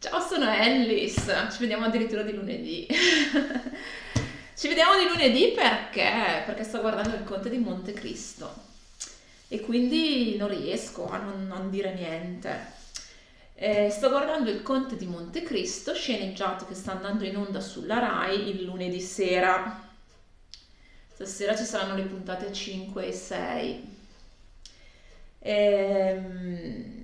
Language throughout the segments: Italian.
Ciao, sono Ellis. Ci vediamo addirittura di lunedì. Ci vediamo di lunedì perché? Perché sto guardando il Conte di Montecristo e quindi non riesco a non dire niente. Sto guardando il Conte di Montecristo, sceneggiato che sta andando in onda sulla Rai il lunedì sera. Stasera ci saranno le puntate 5 e 6. Ehm,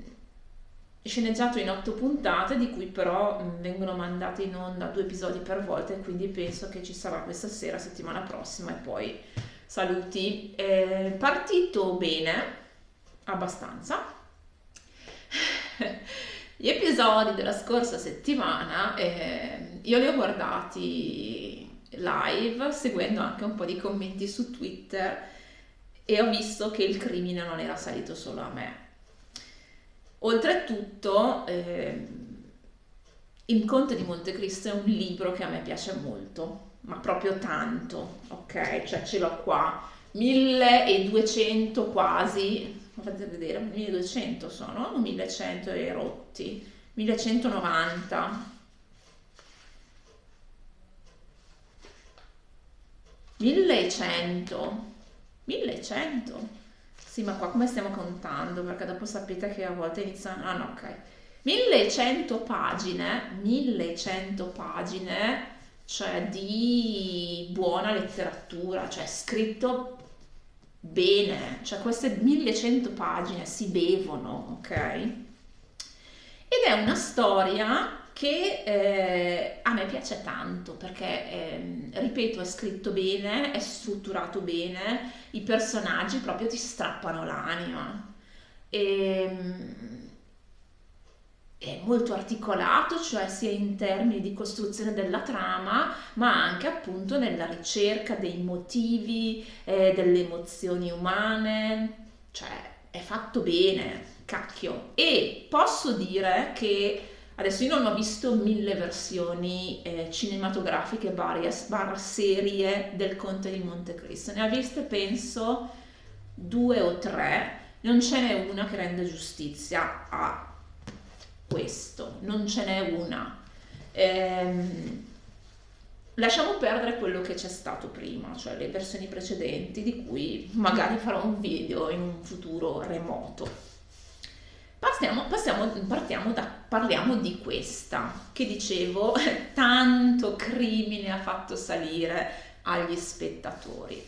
Sceneggiato in 8 puntate, di cui però vengono mandate in onda 2 episodi per volta, e quindi penso che ci sarà questa sera, settimana prossima, e poi saluti. Partito bene, abbastanza. Gli episodi della scorsa settimana io li ho guardati live, seguendo anche un po' di commenti su Twitter, e ho visto che il crimine non era salito solo a me. Oltretutto, Il Conte di Montecristo è un libro che a me piace molto, ma proprio tanto, ok? Cioè ce l'ho qua, 1200 quasi, fate vedere, 1200 sono, o 1100 e rotti, 1190, 1100, 1100. Sì, ma qua come stiamo contando? Perché dopo sapete che a volte iniziano... Ah no, ok. 1100 pagine, cioè di buona letteratura, cioè scritto bene, cioè queste 1100 pagine si bevono, ok? Ed è una storia che a me piace tanto perché, ripeto, è scritto bene, è strutturato bene, i personaggi proprio ti strappano l'anima. E, è molto articolato, cioè sia in termini di costruzione della trama, ma anche appunto nella ricerca dei motivi, delle emozioni umane, cioè è fatto bene, cacchio. E posso dire che adesso io non ho visto 1000 versioni cinematografiche varie, barra serie del Conte di Montecristo, ne ho viste penso 2 o 3, non ce n'è una che rende giustizia a questo, non ce n'è una. Ehm, Lasciamo perdere quello che c'è stato prima, cioè le versioni precedenti, di cui magari farò un video in un futuro remoto. Parliamo di questa, che dicevo, tanto crimine ha fatto salire agli spettatori.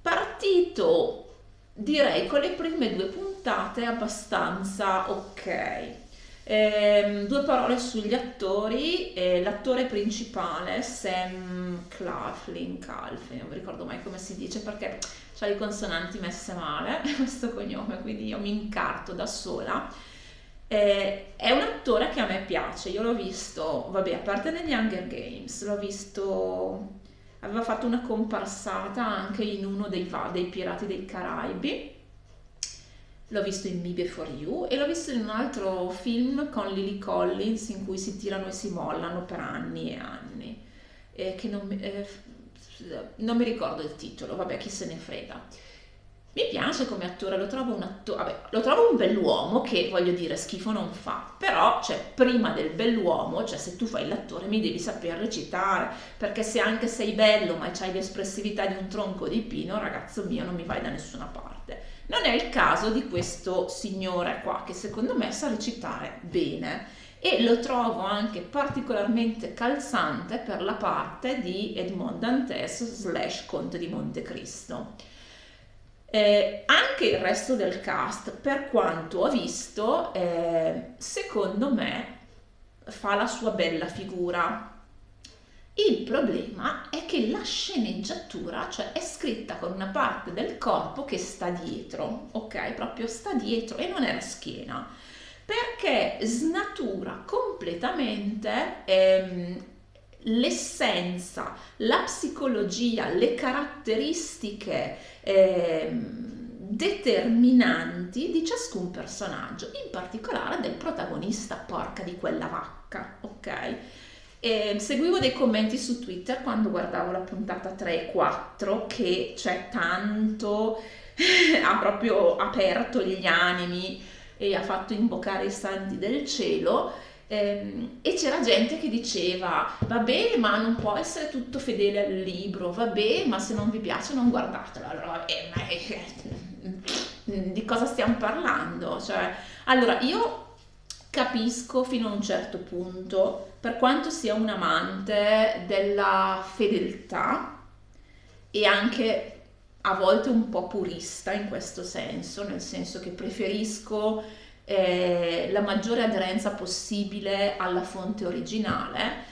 Partito, direi, con le prime 2 puntate abbastanza ok. 2 parole sugli attori. L'attore principale, Sam Claflin, non mi ricordo mai come si dice perché c'ha le consonanti messe male, questo cognome, quindi io mi incarto da sola. È un attore che a me piace, io l'ho visto, vabbè, a parte negli Hunger Games, l'ho visto, aveva fatto una comparsata anche in uno dei Pirati dei Caraibi, l'ho visto in Me Before You e l'ho visto in un altro film con Lily Collins in cui si tirano e si mollano per anni e anni, che non mi ricordo il titolo, vabbè, chi se ne frega. Mi piace come attore, lo trovo un attore, vabbè, lo trovo un bell'uomo che, voglio dire, schifo non fa, però, cioè, prima del bell'uomo, cioè, se tu fai l'attore mi devi saper recitare, perché se anche sei bello ma hai l'espressività di un tronco di pino, ragazzo mio, non mi vai da nessuna parte. Non è il caso di questo signore qua, che secondo me sa recitare bene, e lo trovo anche particolarmente calzante per la parte di Edmond Dantes slash Conte di Montecristo. Anche il resto del cast, per quanto ho visto, secondo me fa la sua bella figura. Il problema è che la sceneggiatura, cioè, è scritta con una parte del corpo che sta dietro, ok? Proprio sta dietro e non è la schiena, perché snatura completamente l'essenza, la psicologia, le caratteristiche determinanti di ciascun personaggio, in particolare del protagonista, porca di quella vacca, ok? Seguivo dei commenti su Twitter quando guardavo la puntata 3 e 4 che c'è tanto, ha proprio aperto gli animi e ha fatto invocare i santi del cielo, E c'era gente che diceva, vabbè, ma non può essere tutto fedele al libro, vabbè, ma se non vi piace non guardatelo. Allora, di cosa stiamo parlando? Cioè, allora, io capisco fino a un certo punto, per quanto sia un amante della fedeltà e anche a volte un po' purista in questo senso, nel senso che preferisco la maggiore aderenza possibile alla fonte originale.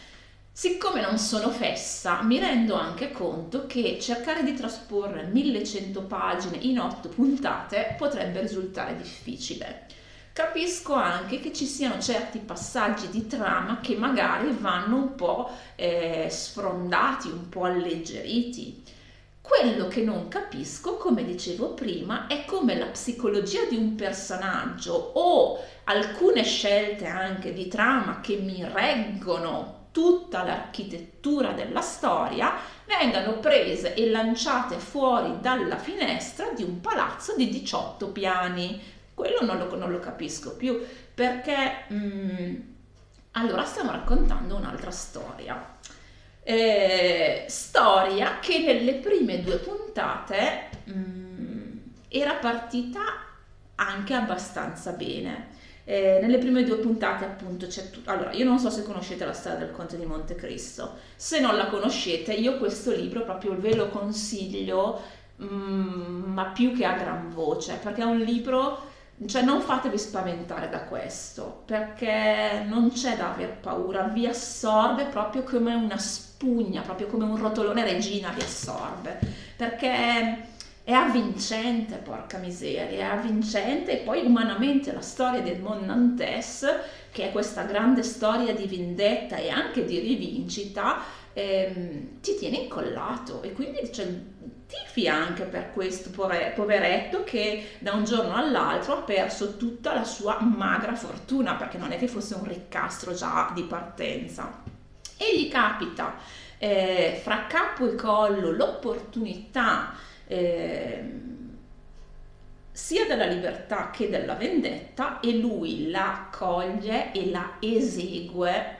Siccome non sono fessa, mi rendo anche conto che cercare di trasporre 1100 pagine in 8 puntate potrebbe risultare difficile. Capisco anche che ci siano certi passaggi di trama che magari vanno un po' sfrondati, un po' alleggeriti. Quello che non capisco, come dicevo prima, è come la psicologia di un personaggio o alcune scelte anche di trama che mi reggono tutta l'architettura della storia vengano prese e lanciate fuori dalla finestra di un palazzo di 18 piani. Quello non lo capisco più perché allora stiamo raccontando un'altra storia. Storia che nelle prime 2 puntate era partita anche abbastanza bene. Nelle prime 2 puntate appunto c'è tutto. Allora, io non so se conoscete la storia del Conte di Montecristo. Se non la conoscete, io questo libro proprio ve lo consiglio, ma più che a gran voce, perché è un libro, cioè non fatevi spaventare da questo, perché non c'è da aver paura, vi assorbe proprio come una spugna, proprio come un rotolone regina vi assorbe, perché è avvincente, porca miseria, è avvincente. E poi umanamente la storia del Edmond Dantes, che è questa grande storia di vendetta e anche di rivincita, ti tiene incollato e quindi cioè, tifi anche per questo poveretto che da un giorno all'altro ha perso tutta la sua magra fortuna, perché non è che fosse un riccastro già di partenza. E gli capita fra capo e collo l'opportunità sia della libertà che della vendetta, e lui la coglie e la esegue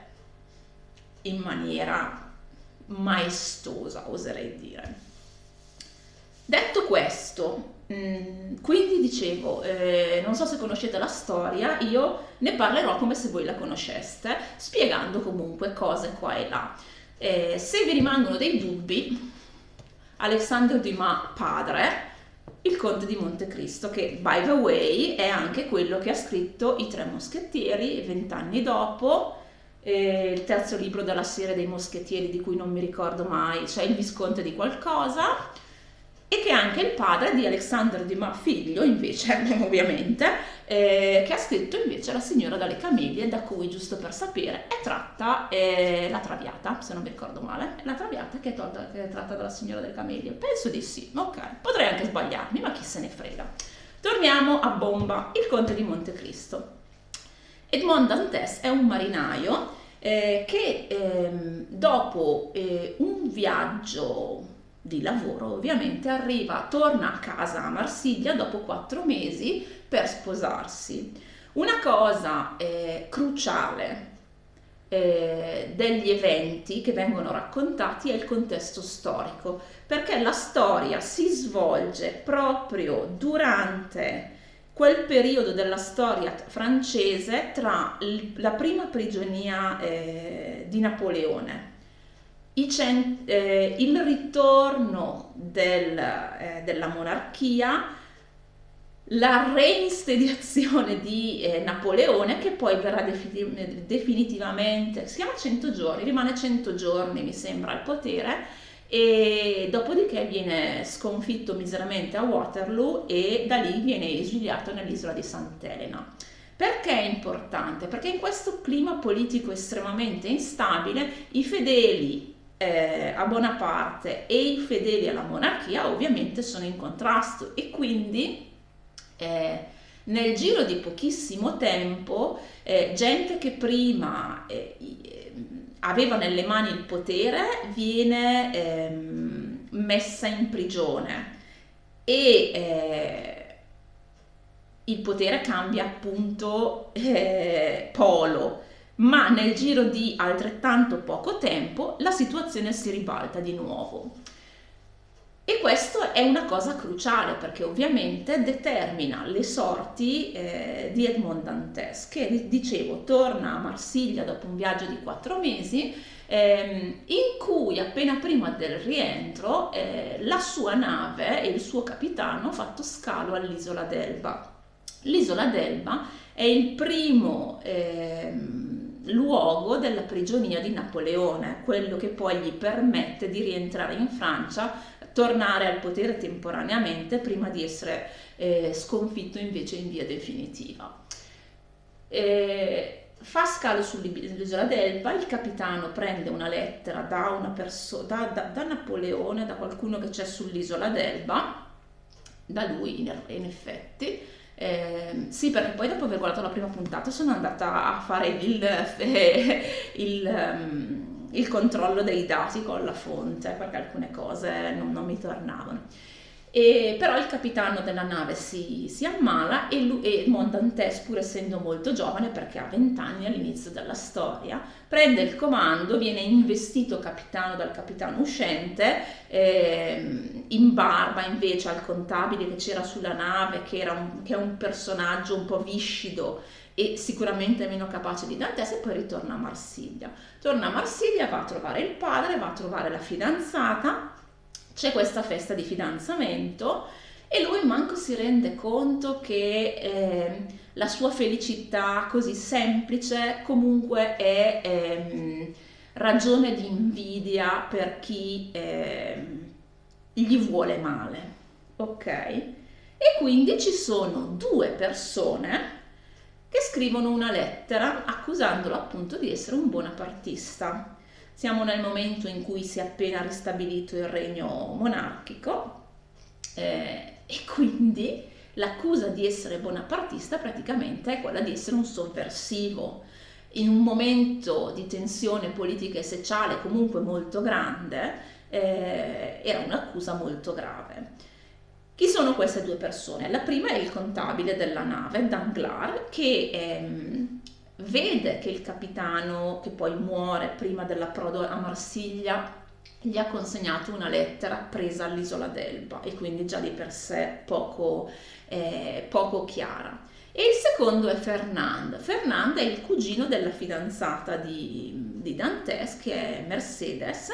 in maniera maestosa, oserei dire. Detto questo, quindi dicevo, non so se conoscete la storia, io ne parlerò come se voi la conosceste, spiegando comunque cose qua e là. Se vi rimangono dei dubbi, Alexandre Dumas padre, il Conte di Montecristo, che by the way è anche quello che ha scritto I Tre Moschettieri 20 anni dopo, il terzo libro della serie dei Moschettieri di cui non mi ricordo mai, cioè il Visconte di qualcosa, e che è anche il padre di Alexandre Dumas figlio, invece, ovviamente, che ha scritto invece La Signora dalle Camelie, da cui, giusto per sapere, è tratta La Traviata, se non mi ricordo male, è La Traviata che è tratta dalla Signora delle Camelie. Penso di sì, ok, potrei anche sbagliarmi, ma chi se ne frega. Torniamo a bomba, il Conte di Montecristo. Edmond Dantes è un marinaio che dopo un viaggio di lavoro ovviamente torna a casa a Marsiglia dopo 4 mesi per sposarsi. Una cosa cruciale degli eventi che vengono raccontati è il contesto storico, perché la storia si svolge proprio durante quel periodo della storia francese tra la prima prigionia di Napoleone, il ritorno della monarchia, la reinsediazione di Napoleone, che poi verrà definitivamente, si chiama 100 giorni, rimane 100 giorni mi sembra al potere, e dopodiché viene sconfitto miseramente a Waterloo e da lì viene esiliato nell'isola di Sant'Elena. Perché è importante? Perché in questo clima politico estremamente instabile i fedeli a Bonaparte e i fedeli alla monarchia ovviamente sono in contrasto, e quindi nel giro di pochissimo tempo gente che prima aveva nelle mani il potere viene messa in prigione, e il potere cambia appunto polo. ma nel giro di altrettanto poco tempo la situazione si ribalta di nuovo. E questo è una cosa cruciale perché ovviamente determina le sorti di Edmond Dantès, che dicevo torna a Marsiglia dopo un viaggio di 4 mesi, in cui appena prima del rientro la sua nave e il suo capitano hanno fatto scalo all'isola d'Elba. L'isola d'Elba è il primo luogo della prigionia di Napoleone, quello che poi gli permette di rientrare in Francia, tornare al potere temporaneamente prima di essere sconfitto invece in via definitiva. Fa scalo sull'isola d'Elba, il capitano prende una lettera da Napoleone, da qualcuno che c'è sull'isola d'Elba, da lui in effetti. Sì, perché poi dopo aver guardato la prima puntata sono andata a fare il controllo dei dati con la fonte perché alcune cose non mi tornavano. Però il capitano della nave si ammala e Edmond Dantès, pur essendo molto giovane perché ha 20 anni all'inizio della storia, prende il comando, viene investito capitano dal capitano uscente, in barba invece al contabile che c'era sulla nave, che è un personaggio un po' viscido e sicuramente meno capace di Dantès, e poi ritorna a Marsiglia. Torna a Marsiglia, va a trovare il padre, va a trovare la fidanzata, c'è questa festa di fidanzamento e lui manco si rende conto che la sua felicità così semplice comunque è ragione di invidia per chi gli vuole male, ok? E quindi ci sono due persone che scrivono una lettera accusandolo appunto di essere un bonapartista. Siamo nel momento in cui si è appena ristabilito il regno monarchico e quindi l'accusa di essere bonapartista praticamente è quella di essere un sovversivo. In un momento di tensione politica e sociale comunque molto grande, era un'accusa molto grave. Chi sono queste due persone? La prima è il contabile della nave, Danglars, che vede che il capitano, che poi muore prima dell'approdo a Marsiglia, gli ha consegnato una lettera presa all'isola d'Elba e quindi già di per sé poco chiara. E il secondo è Fernand. Fernand è il cugino della fidanzata di Dantès, che è Mercedes,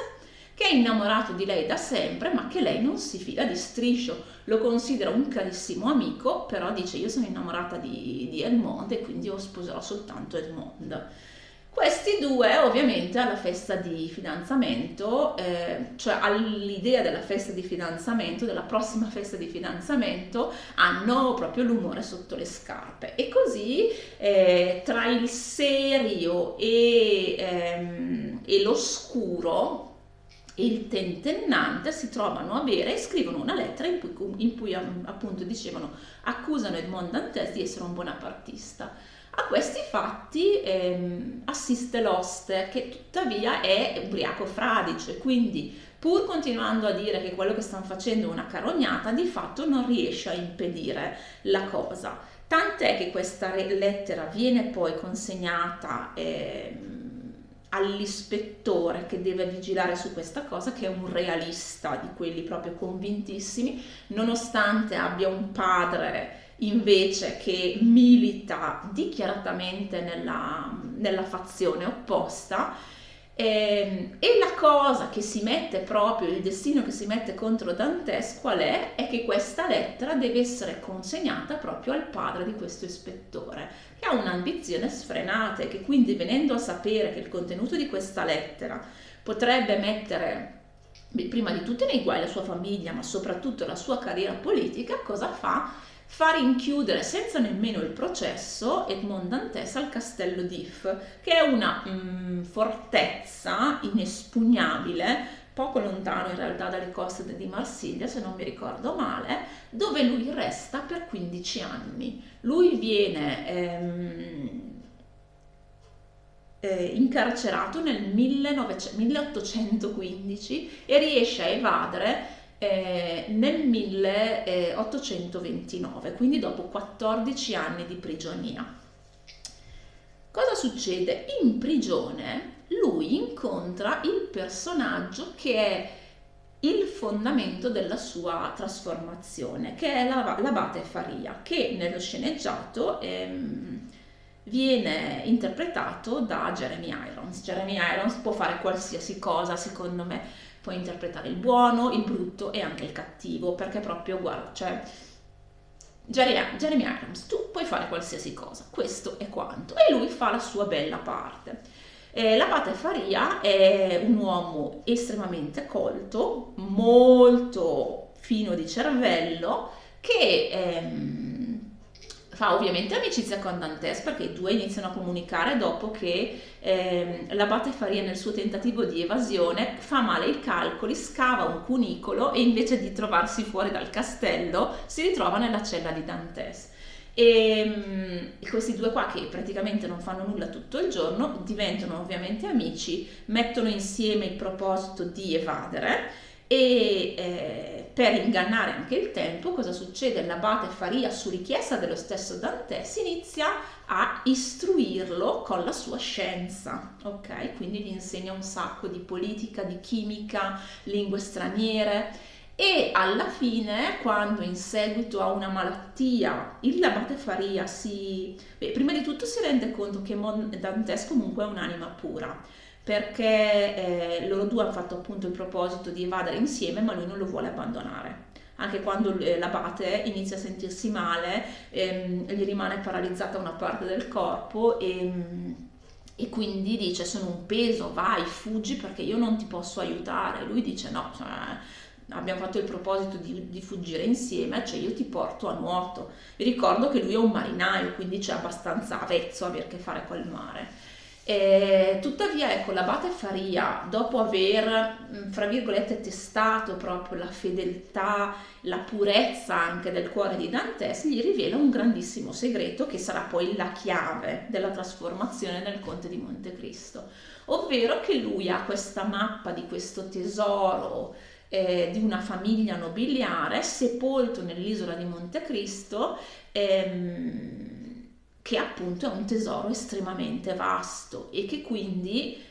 che è innamorato di lei da sempre, ma che lei non si fida di striscio, lo considera un carissimo amico, però dice io sono innamorata di Edmond e quindi io sposerò soltanto Edmond. Questi due ovviamente alla festa di fidanzamento, cioè all'idea della festa di fidanzamento, della prossima festa di fidanzamento, hanno proprio l'umore sotto le scarpe e così tra il serio e l'oscuro, il tentennante si trovano a bere e scrivono una lettera in cui appunto dicevano accusano Edmond Dantès di essere un bonapartista. A questi fatti assiste l'oste, che tuttavia è ubriaco fradicio, quindi pur continuando a dire che quello che stanno facendo è una carognata, di fatto non riesce a impedire la cosa. Tant'è che questa lettera viene poi consegnata all'ispettore che deve vigilare su questa cosa, che è un realista di quelli proprio convintissimi, nonostante abbia un padre invece che milita dichiaratamente nella fazione opposta. E la cosa che si mette proprio, il destino che si mette contro Dantès qual è? È che questa lettera deve essere consegnata proprio al padre di questo ispettore, che ha un'ambizione sfrenata e che quindi, venendo a sapere che il contenuto di questa lettera potrebbe mettere prima di tutto nei guai la sua famiglia, ma soprattutto la sua carriera politica, cosa fa? Fa rinchiudere senza nemmeno il processo Edmond Dantès al castello d'If, che è una fortezza inespugnabile, poco lontano in realtà dalle coste di Marsiglia, se non mi ricordo male, dove lui resta per 15 anni. Lui viene incarcerato nel 1815 e riesce a evadere nel 1829, quindi dopo 14 anni di prigionia. Cosa succede? In prigione lui incontra il personaggio che è il fondamento della sua trasformazione, che è l'abate Faria, che nello sceneggiato viene interpretato da Jeremy Irons. Jeremy Irons può fare qualsiasi cosa, secondo me, può interpretare il buono, il brutto e anche il cattivo, perché proprio, guarda, cioè, Jeremy Irons, tu puoi fare qualsiasi cosa, questo è quanto, e lui fa la sua bella parte. L'abate Faria è un uomo estremamente colto, molto fino di cervello, che fa ovviamente amicizia con Dantes, perché i due iniziano a comunicare dopo che l'abate Faria, nel suo tentativo di evasione, fa male i calcoli, scava un cunicolo e invece di trovarsi fuori dal castello si ritrova nella cella di Dantes. E questi due qua, che praticamente non fanno nulla tutto il giorno, diventano ovviamente amici, mettono insieme il proposito di evadere e per ingannare anche il tempo, cosa succede? L'abate Faria, su richiesta dello stesso Dantes, inizia a istruirlo con la sua scienza, ok? Quindi gli insegna un sacco di politica, di chimica, lingue straniere. E alla fine, quando in seguito a una malattia l'abate Faria prima di tutto si rende conto che Dantes comunque è un'anima pura, perché loro due hanno fatto appunto il proposito di evadere insieme, ma lui non lo vuole abbandonare. Anche quando l'abate inizia a sentirsi male, gli rimane paralizzata una parte del corpo e quindi dice: sono un peso, vai, fuggi perché io non ti posso aiutare. Lui dice: no, cioè, abbiamo fatto il proposito di fuggire insieme, cioè io ti porto a nuoto. Vi ricordo che lui è un marinaio, quindi c'è abbastanza avvezzo a avere a che fare col mare. Tuttavia, ecco, l'abate Faria, dopo aver, fra virgolette, testato proprio la fedeltà, la purezza anche del cuore di Dantes, gli rivela un grandissimo segreto che sarà poi la chiave della trasformazione nel Conte di Montecristo, ovvero che lui ha questa mappa di questo tesoro di una famiglia nobiliare sepolto nell'isola di Montecristo, che appunto è un tesoro estremamente vasto e che quindi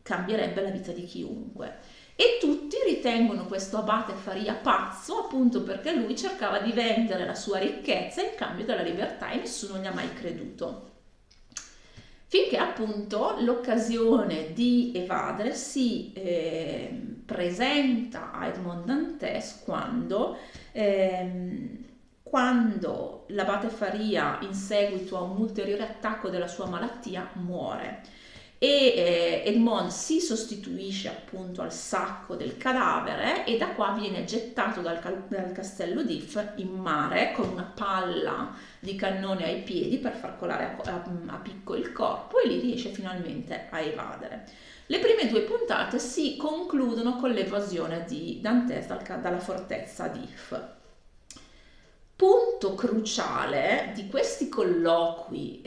cambierebbe la vita di chiunque. E tutti ritengono questo abate Faria pazzo, appunto perché lui cercava di vendere la sua ricchezza in cambio della libertà e nessuno gli ha mai creduto. Finché appunto l'occasione di evadere si presenta a Edmond Dantes quando l'abate Faria, in seguito a un ulteriore attacco della sua malattia, muore. E Edmond si sostituisce appunto al sacco del cadavere e da qua viene gettato dal castello d'If in mare con una palla di cannone ai piedi per far colare a picco il corpo, e lì riesce finalmente a evadere. Le prime due puntate si concludono con l'evasione di Dantes dalla fortezza d'If. Punto cruciale di questi colloqui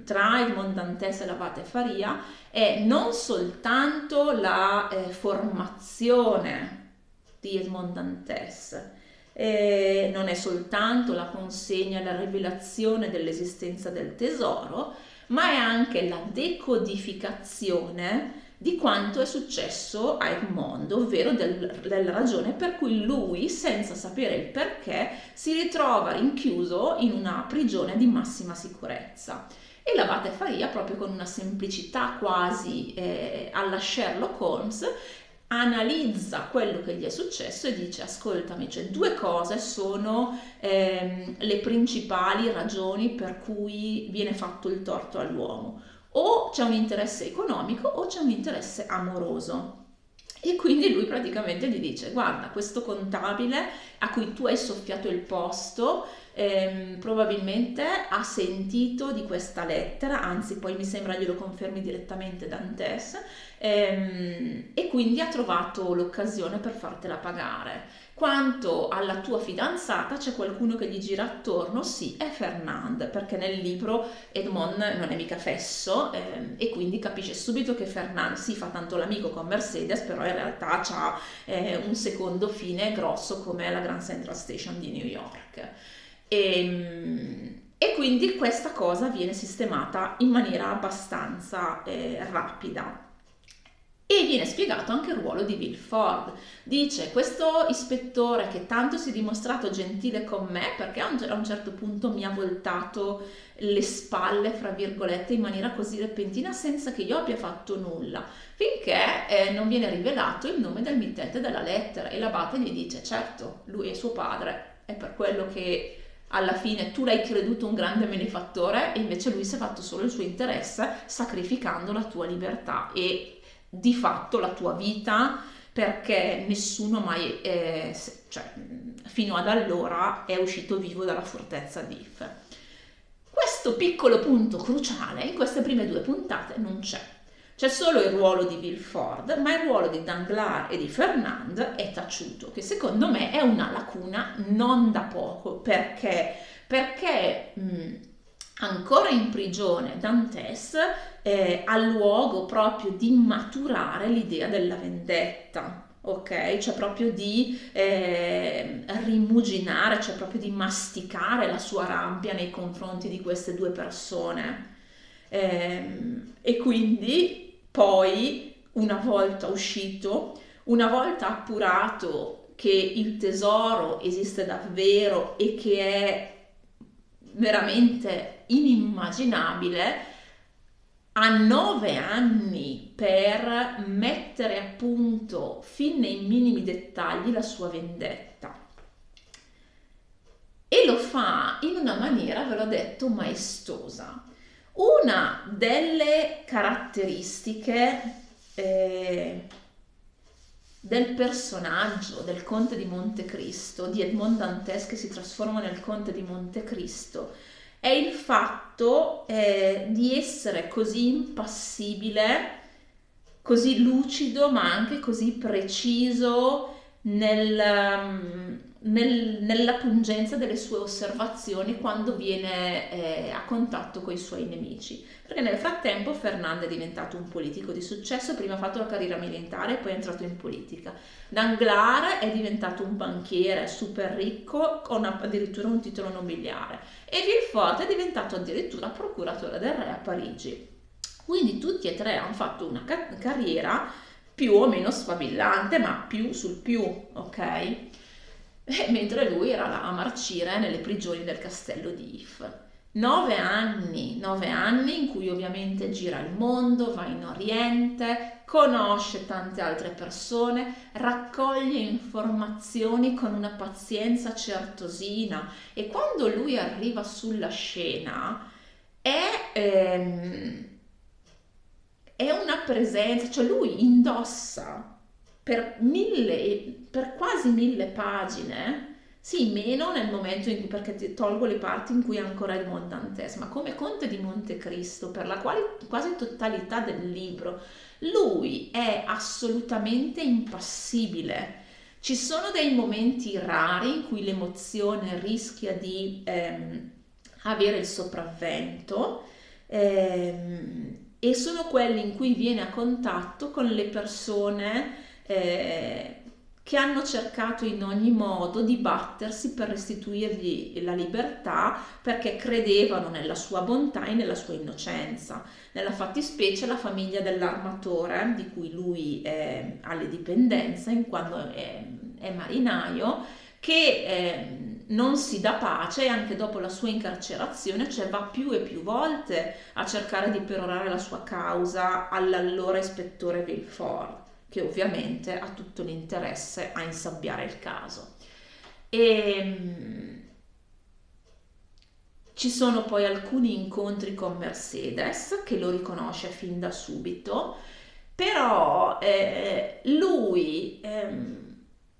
tra Edmond Dantes e l'abate Faria è non soltanto la formazione di Edmond Dantes, non è soltanto la consegna e la rivelazione dell'esistenza del tesoro, ma è anche la decodificazione di quanto è successo a Edmond, ovvero della ragione per cui lui, senza sapere il perché, si ritrova rinchiuso in una prigione di massima sicurezza. E l'abate Faria, proprio con una semplicità quasi alla Sherlock Holmes, analizza quello che gli è successo e dice: ascoltami, cioè due cose sono le principali ragioni per cui viene fatto il torto all'uomo: o c'è un interesse economico o c'è un interesse amoroso. E quindi lui praticamente gli dice: guarda, questo contabile a cui tu hai soffiato il posto probabilmente ha sentito di questa lettera, anzi poi mi sembra glielo confermi direttamente Dantes, e quindi ha trovato l'occasione per fartela pagare. Quanto alla tua fidanzata, c'è qualcuno che gli gira attorno? Sì, è Fernand, perché nel libro Edmond non è mica fesso, e quindi capisce subito che Fernand si fa tanto l'amico con Mercedes, però in realtà ha un secondo fine grosso come la Grand Central Station di New York. E quindi questa cosa viene sistemata in maniera abbastanza rapida. E viene spiegato anche il ruolo di Villefort. Dice, questo ispettore che tanto si è dimostrato gentile con me, perché a un certo punto mi ha voltato le spalle, fra virgolette, in maniera così repentina, senza che io abbia fatto nulla, finché non viene rivelato il nome del mittente della lettera. E l'abate gli dice, certo, lui è suo padre, è per quello che alla fine tu l'hai creduto un grande benefattore e invece lui si è fatto solo il suo interesse, sacrificando la tua libertà e di fatto la tua vita, perché nessuno mai, cioè, fino ad allora è uscito vivo dalla fortezza di If. Questo piccolo punto cruciale in queste prime 2 puntate non c'è. C'è solo il ruolo di Villefort, ma il ruolo di Danglars e di Fernand è taciuto, che secondo me è una lacuna non da poco, perché ancora in prigione Dantes ha luogo proprio di maturare l'idea della vendetta, ok? Cioè proprio di rimuginare, cioè proprio di masticare la sua rabbia nei confronti di queste 2 persone. E quindi poi, una volta uscito, una volta appurato che il tesoro esiste davvero e che è veramente inimmaginabile, ha 9 anni per mettere a punto fin nei minimi dettagli la sua vendetta. E lo fa in una maniera, ve l'ho detto, maestosa. Una delle caratteristiche del personaggio del Conte di Montecristo, di Edmond Dantes che si trasforma nel Conte di Montecristo, è il fatto di essere così impassibile, così lucido, ma anche così preciso nella pungenza delle sue osservazioni quando viene a contatto con i suoi nemici. Perché nel frattempo Fernand è diventato un politico di successo, prima ha fatto la carriera militare e poi è entrato in politica. Danglars è diventato un banchiere super ricco con addirittura un titolo nobiliare e Villefort è diventato addirittura procuratore del re a Parigi. Quindi tutti e 3 hanno fatto una carriera più o meno sfavillante, ma più sul più, ok? Mentre lui era là a marcire nelle prigioni del castello di If. 9 anni in cui ovviamente gira il mondo, va in Oriente, conosce tante altre persone, raccoglie informazioni con una pazienza certosina e quando lui arriva sulla scena è una presenza, cioè lui indossa per quasi 1000 pagine, sì, meno nel momento in cui, perché ti tolgo le parti in cui è ancora il Dantes, ma come Conte di Montecristo, per la quasi totalità del libro, lui è assolutamente impassibile. Ci sono dei momenti rari in cui l'emozione rischia di avere il sopravvento, e sono quelli in cui viene a contatto con le persone che hanno cercato in ogni modo di battersi per restituirgli la libertà perché credevano nella sua bontà e nella sua innocenza. Nella fattispecie la famiglia dell'armatore, di cui lui ha le dipendenze in quanto è marinaio, che non si dà pace e anche dopo la sua incarcerazione, cioè va più e più volte a cercare di perorare la sua causa all'allora ispettore Villefort, che ovviamente ha tutto l'interesse a insabbiare il caso. Ci sono poi alcuni incontri con Mercedes che lo riconosce fin da subito, però lui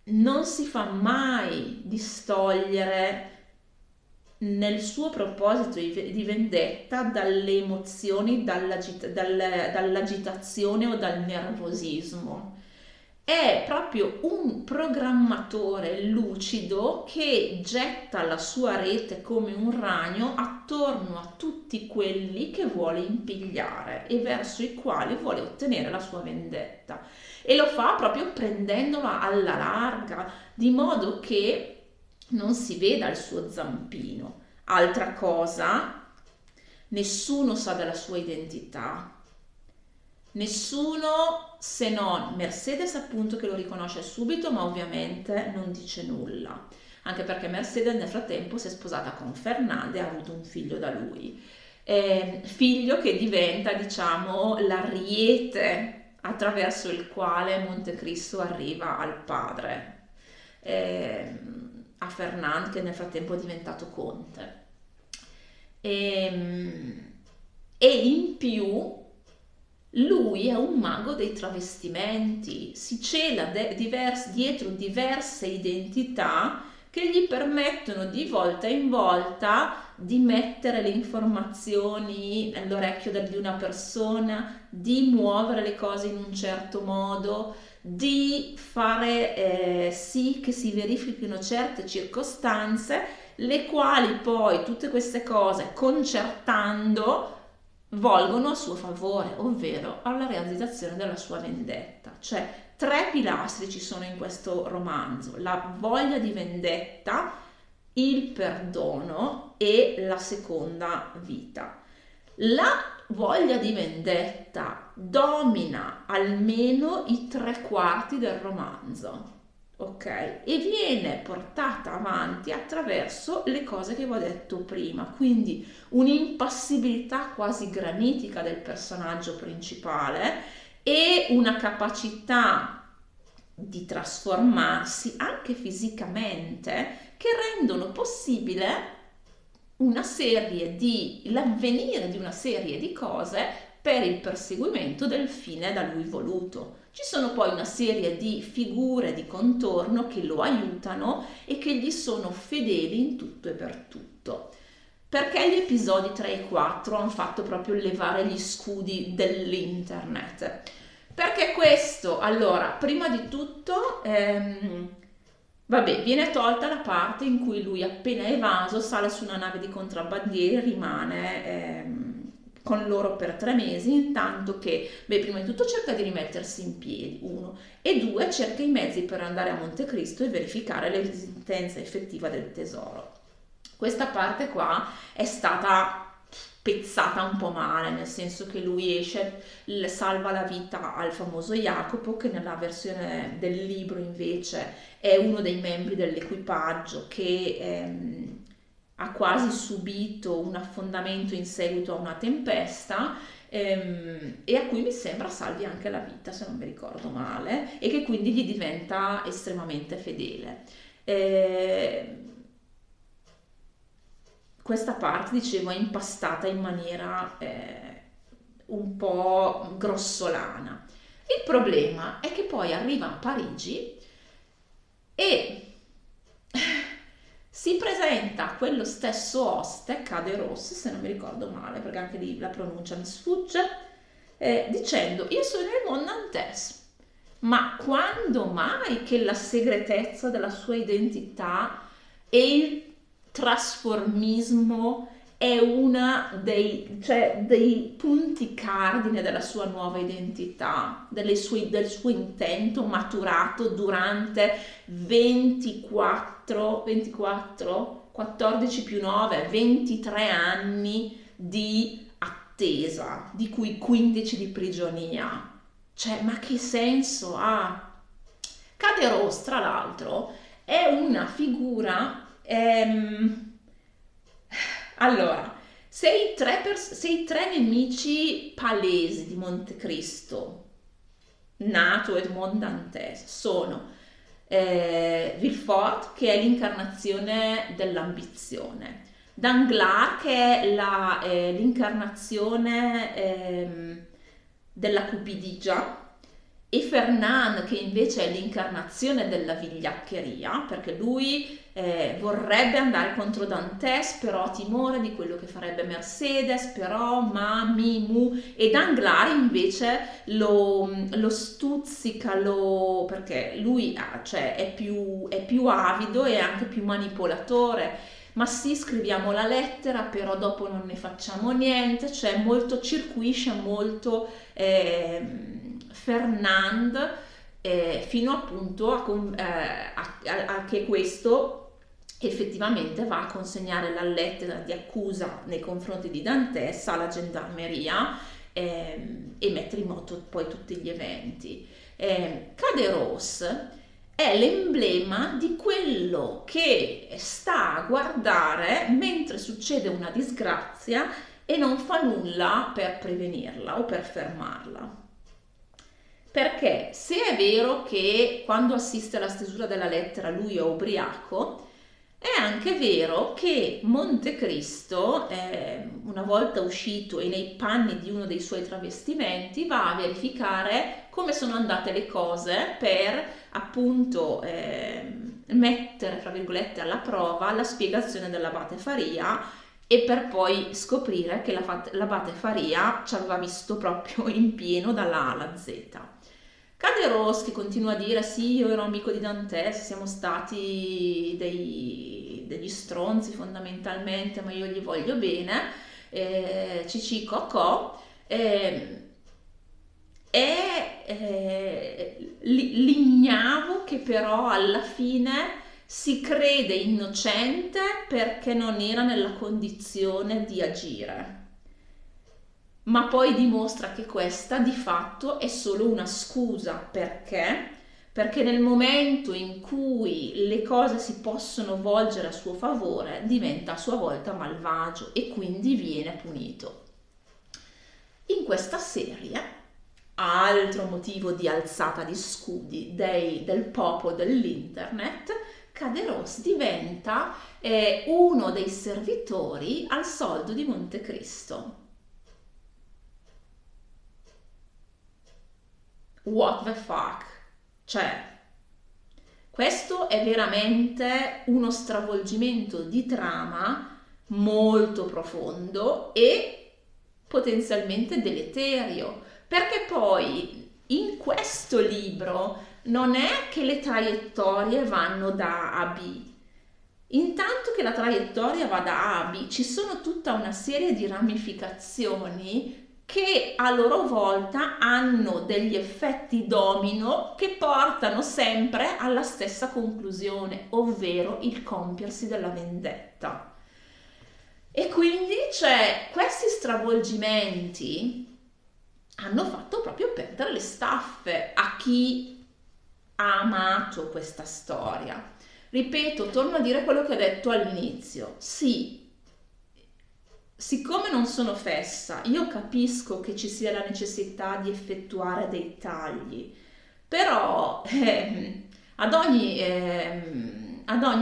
non si fa mai distogliere nel suo proposito di vendetta dalle emozioni, dall'agitazione o dal nervosismo. È proprio un programmatore lucido che getta la sua rete come un ragno attorno a tutti quelli che vuole impigliare e verso i quali vuole ottenere la sua vendetta. E lo fa proprio prendendola alla larga, di modo che non si veda il suo zampino. Altra cosa, nessuno sa della sua identità. Nessuno, se non Mercedes, appunto, che lo riconosce subito, ma ovviamente non dice nulla. Anche perché Mercedes nel frattempo si è sposata con Fernando e ha avuto un figlio da lui. Figlio che diventa, diciamo, l'ariete attraverso il quale Montecristo arriva al padre, a Fernand, che nel frattempo è diventato conte. E in più lui è un mago dei travestimenti, si cela dietro diverse identità che gli permettono di volta in volta di mettere le informazioni nell'orecchio di una persona, di muovere le cose in un certo modo, di fare sì che si verifichino certe circostanze, le quali poi tutte queste cose concertando volgono a suo favore, ovvero alla realizzazione della sua vendetta. Cioè, tre pilastri ci sono in questo romanzo: la voglia di vendetta, il perdono e la seconda vita. La voglia di vendetta domina almeno i tre quarti del romanzo, ok? E viene portata avanti attraverso le cose che vi ho detto prima, quindi un'impassibilità quasi granitica del personaggio principale e una capacità di trasformarsi anche fisicamente che rendono possibile l'avvenire di una serie di cose per il perseguimento del fine da lui voluto. Ci sono poi una serie di figure di contorno che lo aiutano e che gli sono fedeli in tutto e per tutto. Perché gli episodi 3 e 4 hanno fatto proprio levare gli scudi dell'internet? Perché questo, allora, prima di tutto, vabbè, viene tolta la parte in cui lui, appena evaso, sale su una nave di contrabbandieri e rimane con loro per 3 mesi, intanto che, beh, prima di tutto cerca di rimettersi in piedi, uno, e due, cerca i mezzi per andare a Montecristo e verificare l'esistenza effettiva del tesoro. Questa parte qua è stata pezzata un po' male, nel senso che lui esce, salva la vita al famoso Jacopo, che nella versione del libro invece è uno dei membri dell'equipaggio che ha quasi subito un affondamento in seguito a una tempesta, e a cui mi sembra salvi anche la vita, se non mi ricordo male, e che quindi gli diventa estremamente fedele. Questa parte, dicevo, è impastata in maniera un po' grossolana. Il problema è che poi arriva a Parigi e si presenta quello stesso oste, Caderousse, se non mi ricordo male, perché anche lì la pronuncia mi sfugge, dicendo: io sono il Mont Nantes. Ma quando mai che la segretezza della sua identità e il trasformismo è una dei punti cardine della sua nuova identità, del suo intento maturato durante 14 più 9, 23 anni di attesa, di cui 15 di prigionia. Cioè, ma che senso ha? Caderousse, tra l'altro, è una figura. Allora, se i tre nemici palesi di Montecristo, nato Edmond Dantes, sono Villefort, che è l'incarnazione dell'ambizione, Danglars, che è l'incarnazione della cupidigia, e Fernand, che invece è l'incarnazione della vigliaccheria, perché lui vorrebbe andare contro Dantes, però ha timore di quello che farebbe Mercedes, però Mimu, e Danglars invece lo stuzzica, perché lui cioè, è più avido e anche più manipolatore. Ma sì, scriviamo la lettera, però dopo non ne facciamo niente, cioè molto circuisce, molto Fernand, fino appunto a che questo effettivamente va a consegnare la lettera di accusa nei confronti di Dantes alla gendarmeria, e mettere in moto poi tutti gli eventi. Caderos è l'emblema di quello che sta a guardare mentre succede una disgrazia e non fa nulla per prevenirla o per fermarla. Perché se è vero che quando assiste alla stesura della lettera lui è ubriaco, è anche vero che Montecristo, una volta uscito e nei panni di uno dei suoi travestimenti, va a verificare come sono andate le cose per appunto mettere, fra virgolette, alla prova la spiegazione dell'abate Faria, e per poi scoprire che l'abate Faria ci aveva visto proprio in pieno dalla A alla Z. Caderos che continua a dire sì, io ero amico di Dantes, siamo stati degli stronzi fondamentalmente, ma io gli voglio bene, Cici Cocò, è l'ignavo che però alla fine si crede innocente perché non era nella condizione di agire, ma poi dimostra che questa di fatto è solo una scusa. Perché? Perché nel momento in cui le cose si possono volgere a suo favore diventa a sua volta malvagio e quindi viene punito. In questa serie, altro motivo di alzata di scudi del popolo dell'internet, Caderos diventa uno dei servitori al soldo di Montecristo. What the fuck? Cioè, questo è veramente uno stravolgimento di trama molto profondo e potenzialmente deleterio, perché poi in questo libro non è che le traiettorie vanno da A a B. Intanto che la traiettoria va da A a B, ci sono tutta una serie di ramificazioni che a loro volta hanno degli effetti domino che portano sempre alla stessa conclusione, ovvero il compiersi della vendetta. E quindi, cioè, questi stravolgimenti hanno fatto proprio perdere le staffe a chi ha amato questa storia. Ripeto, torno a dire quello che ho detto all'inizio. Sì, siccome non sono fessa, io capisco che ci sia la necessità di effettuare dei tagli, però ad ogni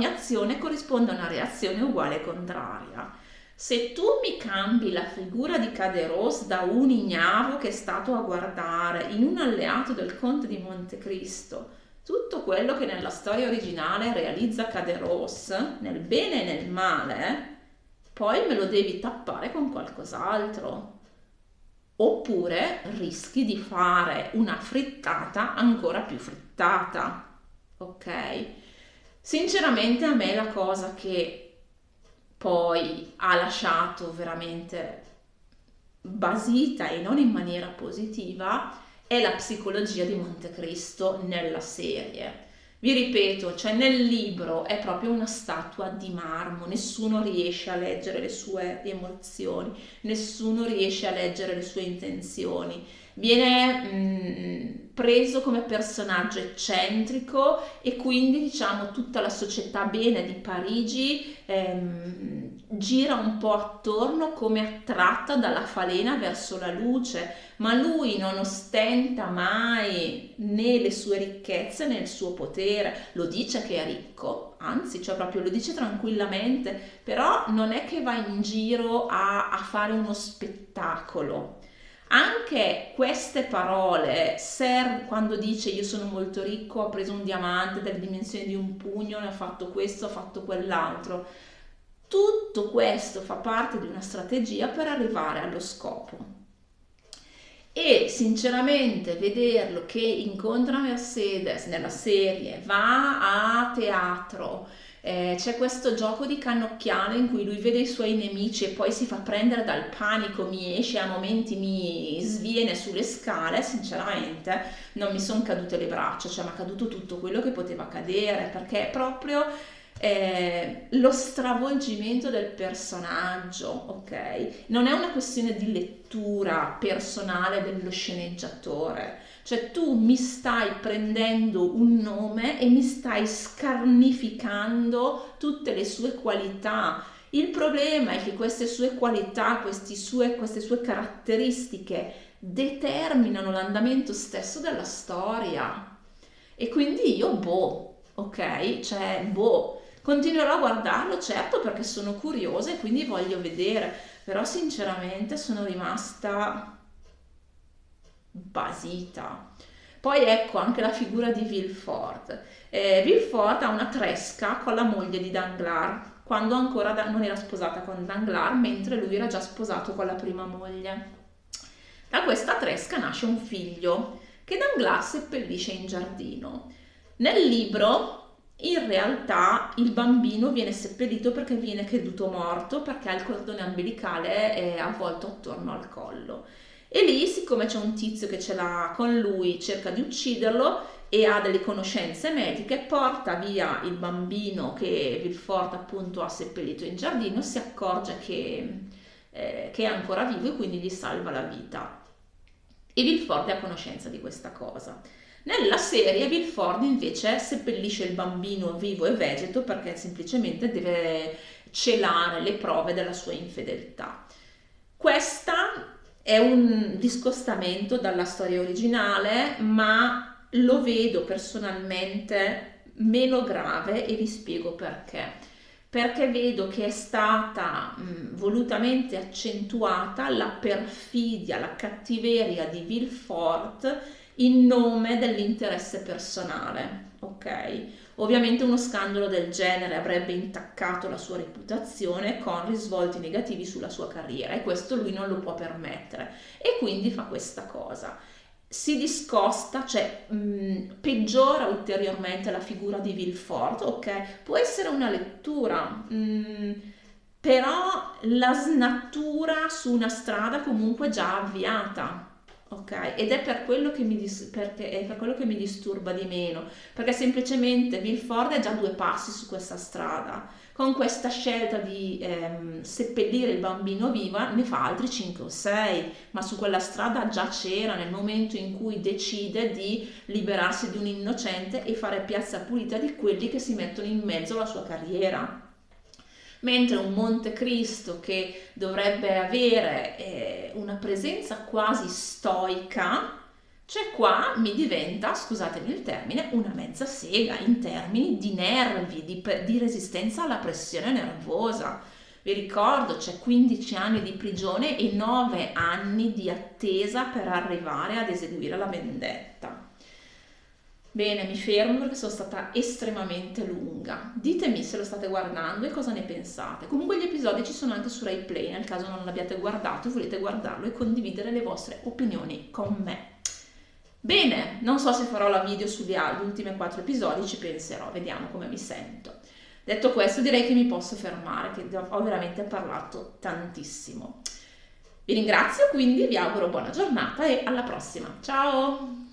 azione corrisponde una reazione uguale e contraria. Se tu mi cambi la figura di Caderos da un ignavo che è stato a guardare in un alleato del conte di Montecristo tutto quello che nella storia originale realizza Caderos, nel bene e nel male, poi me lo devi tappare con qualcos'altro. Oppure rischi di fare una frittata ancora più frittata. Ok? Sinceramente a me la cosa che poi ha lasciato veramente basita e non in maniera positiva è la psicologia di Montecristo nella serie. Vi ripeto, cioè nel libro è proprio una statua di marmo, nessuno riesce a leggere le sue emozioni, nessuno riesce a leggere le sue intenzioni. Viene preso come personaggio eccentrico e quindi diciamo tutta la società bene di Parigi gira un po' attorno come attratta dalla falena verso la luce, ma lui non ostenta mai né le sue ricchezze né il suo potere. Lo dice che è ricco, anzi, cioè proprio lo dice tranquillamente, però non è che va in giro a fare uno spettacolo. Anche queste parole, quando dice io sono molto ricco, ho preso un diamante delle dimensioni di un pugno, ne ho fatto questo, ho fatto quell'altro, tutto questo fa parte di una strategia per arrivare allo scopo. E sinceramente vederlo che incontra Mercedes nella serie, va a teatro, c'è questo gioco di cannocchiale in cui lui vede i suoi nemici e poi si fa prendere dal panico, mi esce, a momenti mi sviene sulle scale, sinceramente non mi sono cadute le braccia, cioè mi è caduto tutto quello che poteva cadere, perché proprio lo stravolgimento del personaggio, ok? Non è una questione di lettura personale dello sceneggiatore, cioè tu mi stai prendendo un nome e mi stai scarnificando tutte le sue qualità. Il problema è che queste sue qualità, queste sue caratteristiche determinano l'andamento stesso della storia. E quindi io, boh, ok? Cioè, boh, continuerò a guardarlo, certo, perché sono curiosa e quindi voglio vedere, però sinceramente sono rimasta basita. Poi ecco anche la figura di Villefort. Villefort ha una tresca con la moglie di Danglars, quando ancora non era sposata con Danglars, mentre lui era già sposato con la prima moglie. Da questa tresca nasce un figlio che Danglars seppellisce in giardino. Nel libro in realtà il bambino viene seppellito perché viene creduto morto perché ha il cordone ombelicale avvolto attorno al collo. E lì, siccome c'è un tizio che ce l'ha con lui, cerca di ucciderlo e ha delle conoscenze mediche, porta via il bambino che Villefort appunto ha seppellito in giardino, si accorge che è ancora vivo e quindi gli salva la vita. E Villefort è a conoscenza di questa cosa. Nella serie Villefort invece seppellisce il bambino vivo e vegeto perché semplicemente deve celare le prove della sua infedeltà. Questa è un discostamento dalla storia originale, ma lo vedo personalmente meno grave e vi spiego perché. Perché vedo che è stata volutamente accentuata la perfidia, la cattiveria di Villefort in nome dell'interesse personale, ok? Ovviamente uno scandalo del genere avrebbe intaccato la sua reputazione con risvolti negativi sulla sua carriera e questo lui non lo può permettere e quindi fa questa cosa. Si discosta, cioè peggiora ulteriormente la figura di Villefort, ok? Può essere una lettura, però la snatura su una strada comunque già avviata. Ok, ed è per quello che è per quello che mi disturba di meno, perché semplicemente Villefort è già due passi su questa strada. Con questa scelta di seppellire il bambino viva ne fa altri 5 o 6, ma su quella strada già c'era nel momento in cui decide di liberarsi di un innocente e fare piazza pulita di quelli che si mettono in mezzo alla sua carriera. Mentre un Montecristo che dovrebbe avere una presenza quasi stoica, cioè qua mi diventa, scusatemi il termine, una mezza sega in termini di nervi, di resistenza alla pressione nervosa. Vi ricordo, c'è 15 anni di prigione e 9 anni di attesa per arrivare ad eseguire la vendetta. Bene, mi fermo perché sono stata estremamente lunga. Ditemi se lo state guardando e cosa ne pensate. Comunque gli episodi ci sono anche su Rai Play, nel caso non l'abbiate guardato e volete guardarlo e condividere le vostre opinioni con me. Bene, non so se farò la video sugli ultimi 4 episodi, ci penserò, vediamo come mi sento. Detto questo, direi che mi posso fermare, che ho veramente parlato tantissimo. Vi ringrazio, quindi vi auguro buona giornata e alla prossima. Ciao!